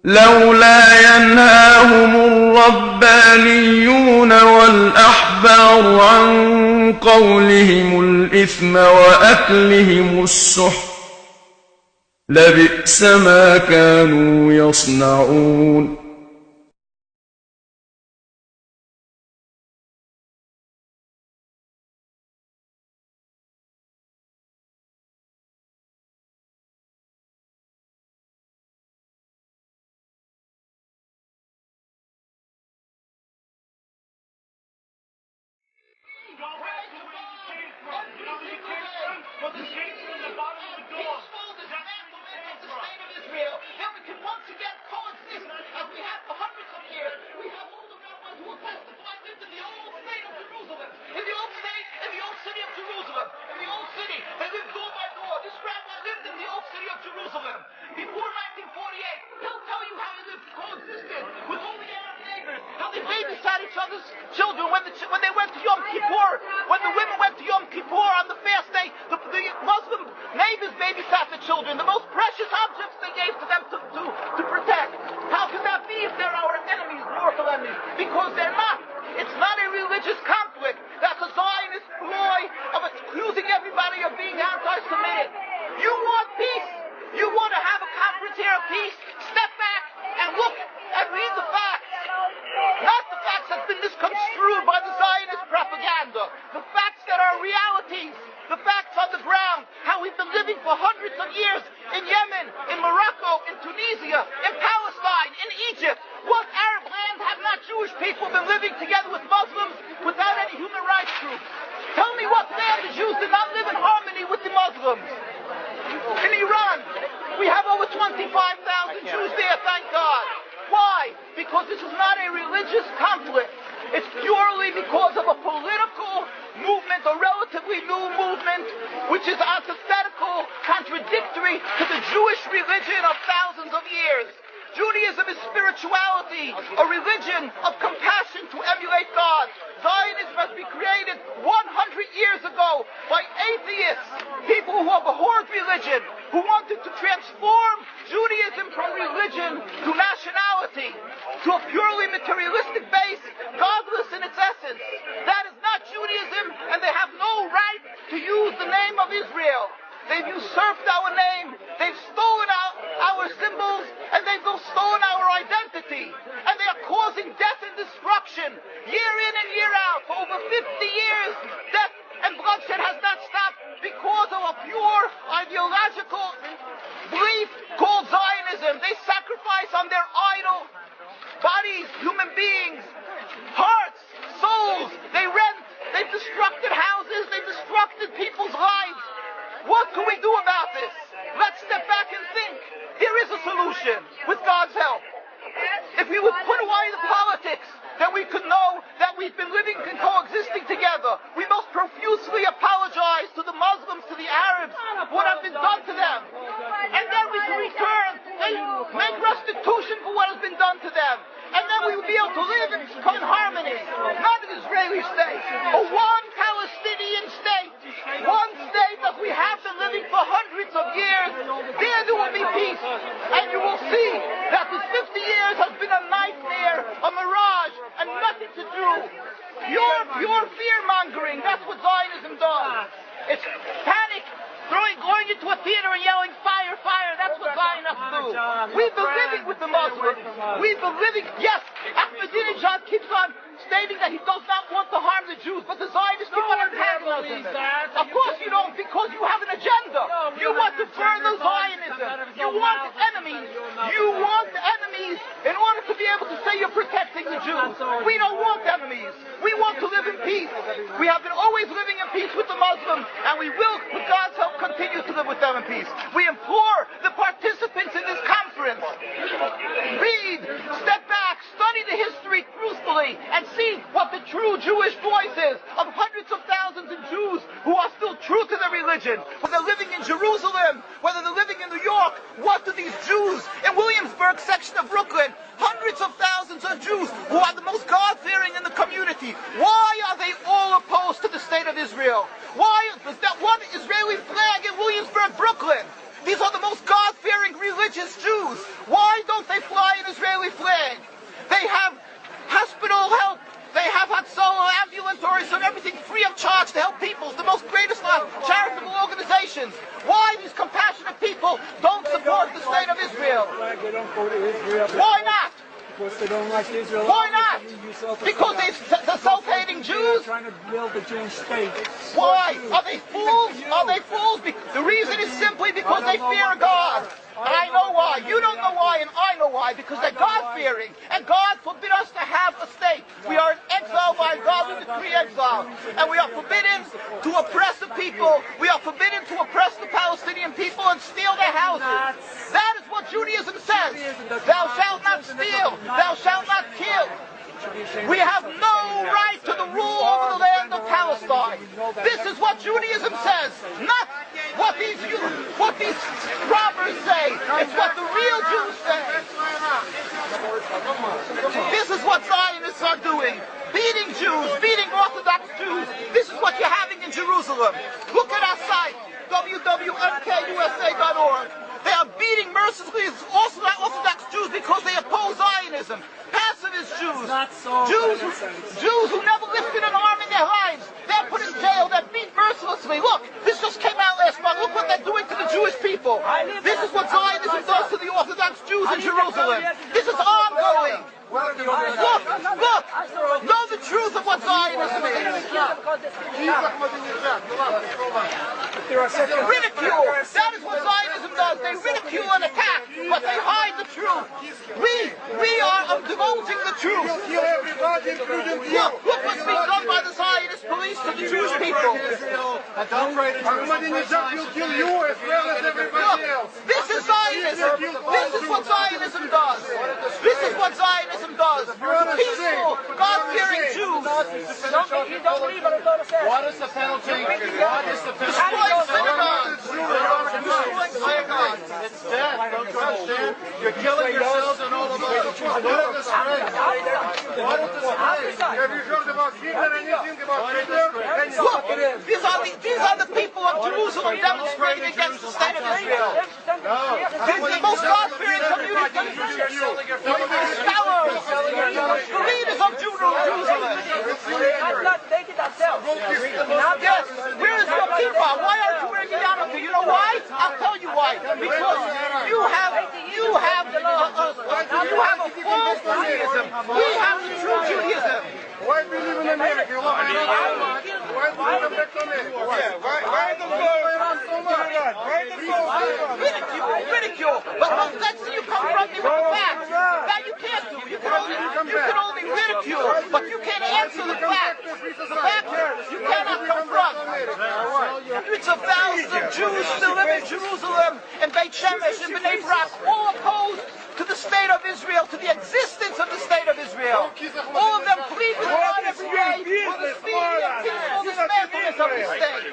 لولا ينهاهم الربانيون والأحبار عن قولهم الإثم وأكلهم السحت لبئس ما كانوا يصنعون. When they went to Yom Kippur, when the women went to Yom Kippur on the fast day, the Muslim neighbors babysat the children, the most precious objects they gave to them to protect. How can that be if they're our enemies, mortal enemies? Because they're not. It's not a religious conflict. That's a Zionist ploy of accusing everybody of being anti-Semitic. You want peace? You want to have a conference here of peace? Step back and look and read the facts. Not the facts that's been misconstrued by the Zionist propaganda. The facts that are realities. The facts on the ground. How we've been living for hundreds of years in Yemen, in Morocco, in Tunisia, in Palestine, in Egypt. What Arab land have not Jewish people been living together with Muslims without any human rights groups? Tell me what land the Jews did not live in harmony with the Muslims. In Iran, we have over 25,000 Jews there, thank God. Why? Because this is not a religious conflict. It's purely because of a political movement, a relatively new movement, which is antithetical, contradictory to the Jewish religion of thousands of years. Judaism is spirituality, a religion of compassion to emulate God. Zionism has been created 100 years ago by atheists, people who have abhorred religion, who wanted to transform Judaism from religion to nationality, to a purely materialistic base, godless in its essence. That is not Judaism, and they have no right to use the name of Israel. They've usurped our name, they've stolen our symbols, and they've stolen our identity. And they are causing death and destruction, year in and year out. For over 50 years, death and bloodshed has not stopped because of a pure ideological belief called Zionism. They sacrifice on their idol bodies, human beings, hearts, souls. They rent, they've destructed houses, they've destructed people's lives. What can we do about this? Let's step back and think. There is a solution with God's help. If we would put away the politics, then we could know that we've been living and coexisting together. We most profusely apologize to the Muslims, to the Arabs, what has been done to them. And then we can return and make restitution for what has been done to them. And then we will be able to live in harmony. Not an Israeli state, a one Palestinian state. One state that we have been living for hundreds of years. There will be peace. And you will see that this 50 years has been a nightmare, a mirage, and nothing to do. Pure fear-mongering. That's what Zionism does. It's panic. Going into a theater and yelling, fire, fire, that's what Zionists do. We've been living with the Muslims. We've been living, yes, Ahmadinejad keeps on stating that he does not want to harm the Jews, but the Zionists keep on antagonizing them. Of course you don't, because you have an agenda. You want to further Zionism. You want enemies. You want enemies in order to be able to say you're protecting the Jews. We don't want enemies. We want to live in peace. We have been always living in peace with the Muslims, and we will, with God's help, continue to live with them in peace. We implore the participants in this conference, read, step back, study the history truthfully, and see what the true Jewish voice is of hundreds of thousands of Jews who are still true to their religion. Whether they're living in Jerusalem, whether they're living in New York, what do these Why don't they fly an Israeli flag? They have hospital help. They have Hatzolah, ambulatories, and everything free of charge to help people. It's the most greatest charitable organizations. Why these compassionate people don't support the state of Israel? They don't go to Israel. Why not? Because they don't like Israel. Why not? Because they're self-hating Jews? Trying to build a Jewish state. Why? Are they fools? Are they fools? The reason is simply because they fear God. And I know why. You don't know why, and I know why. Because they're God-fearing. And God forbid us to have a state. We are in exile by God. We decree exile. And we are forbidden to oppress the people. We are forbidden to oppress the Palestinian people and steal their houses. That is what Judaism says. Thou shalt not steal. Thou shalt not kill. We have no right to the rule over the land of Palestine. This is what Judaism says, not what these robbers say. It's what the real Jews say. This is what Zionists are doing. Beating Jews, beating Orthodox Jews. This is what you're having in Jerusalem. Look at our site, www.mkusa.org. They are beating mercilessly Orthodox Jews because they oppose Zionism. Pacifist Jews. Jews who never lifted an arm in their lives. They're put in jail. They're beat mercilessly. Look, this just came out last month. Look what they're doing to the Jewish people. This is what Zionism does to the Orthodox Jews in Jerusalem. This is ongoing. Look, know the truth of what Zionism is. Ridicule. That is what Zionism does. They ridicule and attack, but they hide the truth. We are divulging the truth. Look what's being done by the Zionist police to the Jewish people. Ahmadinejad will kill you as well as everybody else. This is Zionism. This is what Zionism does. This is what Zionism does. Peaceful, God-fearing Jews. What is the penalty? Destroying synagogues. Destroying synagogues. It's death. Don't you understand? You're killing yourselves and all of us. What is the spread? What is the spread? Have you heard about Hitler? Anything about Hitler? Look, these are the people of Jerusalem demonstrating against the state of Israel. These are the most God-fearing community. Scholars, the leaders of Jerusalem. Yes, where is your kippah? Why aren't you wearing a yarmulke? You know why? I'll tell you why. Because you have a false Judaism. We have the true Judaism. Why do you live in America? Why do you come back to America? Why the Iran so much? Ridicule. But let's see you confront me with the facts. That you can't do. You can only ridicule, but you can't answer the facts. The facts you cannot confront. Hundreds of thousands of Jews still live in Jerusalem and Beit Shemesh and Bnei Brak, all opposed to the state of Israel, to the existence of the state of Israel. All of them plead with God every day for the speedy and peaceful dismantlement of the state.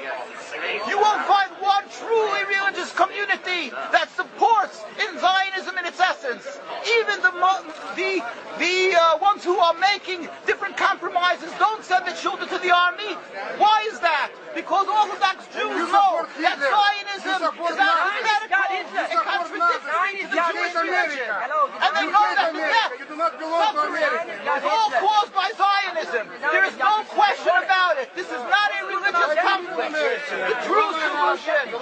You won't find one truly religious community that supports in Zionism in its essence. Even the ones who are making different compromises don't send their children to the army. Why is that? Because Orthodox Jews know that Zionism is antithetical and contradictory to the Jewish religion. And they know that the death, suffering, is all caused by Zionism. There is no question about it. This is not a religious conflict. The true solution